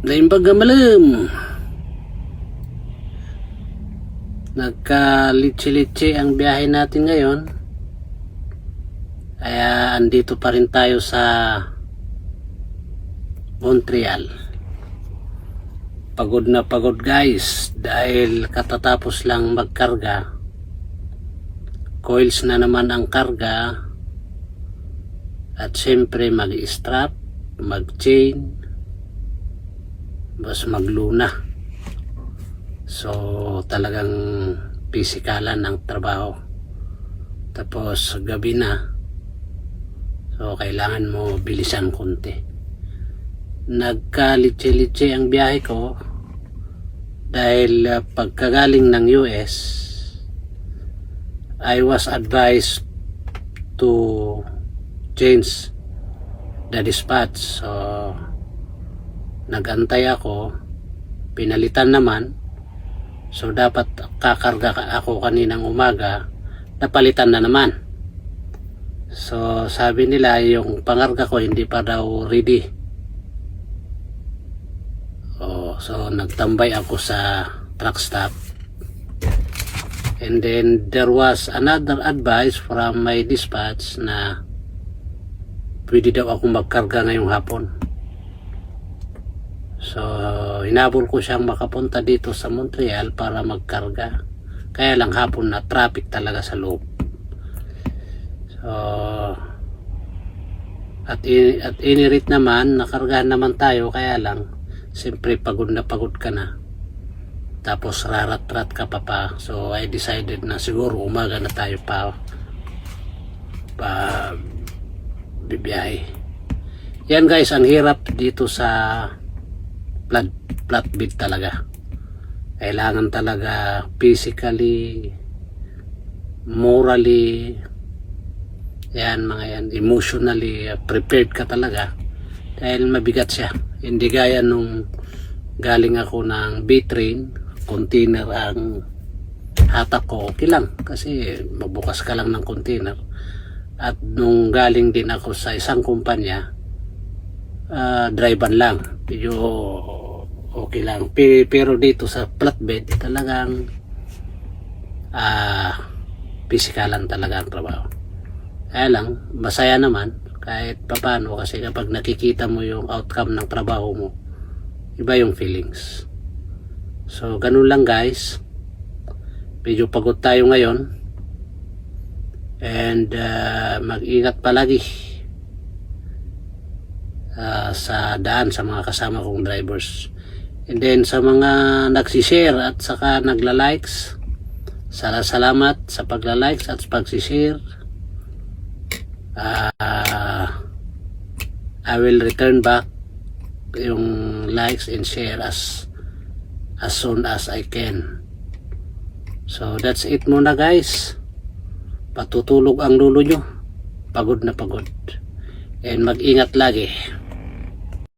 Naimbag malam. Nagka-litsi-litsi ang biyahe natin ngayon. Kaya andito pa rin tayo sa Montreal. Pagod na pagod guys dahil katatapos lang magkarga. Coils na naman ang karga. At siyempre mag-strap, mag-chain, basta magluna. So talagang pisikalan ang trabaho. Tapos gabi na. So kailangan mo bilisan konti. Nagkalitsi-litsi ang biyahe ko dahil pagkagaling ng US I was advised to change the dispatch. So nagantay ako, pinalitan naman. So dapat kakarga ako kaninang umaga, napalitan na naman. So sabi nila yung pangarga ko hindi pa daw ready. So nagtambay ako sa truck stop. And then there was another advice from my dispatch na pwede daw akong magkarga ngayong hapon. So hinabol ko siyang makapunta dito sa Montreal para magkarga. Kaya lang hapon na traffic talaga sa loob. So at any rate naman nakargahan naman tayo, kaya lang siyempre pagod na pagod ka na. Tapos rarat-rat ka pa. So I decided na siguro umaga na tayo pa bibiyahe. Yan guys, ang hirap dito sa flatbed talaga. Kailangan talaga physically, morally, yan mga yan, emotionally prepared ka talaga. Dahil mabigat siya. Hindi gaya nung galing ako ng B-train, container ang hatak ko, okay lang. Kasi magbukas ka lang ng container. At nung galing din ako sa isang kumpanya, driver lang. Medyo okay lang. Pero dito sa flatbed, talagang pisikalan talaga ang trabaho. Kaya lang, masaya naman kahit papano kasi kapag nakikita mo yung outcome ng trabaho mo, iba yung feelings. So ganun lang guys, medyo pagod tayo ngayon and mag-ingat palagi sa daan sa mga kasama kong drivers. And then sa mga nagsishare at saka nagla-likes, salamat sa pagla-likes at pagsishare. I will return back yung likes and share as soon as I can. So that's it muna guys. Patutulog ang lulo nyo. Pagod na pagod. And mag-ingat lagi.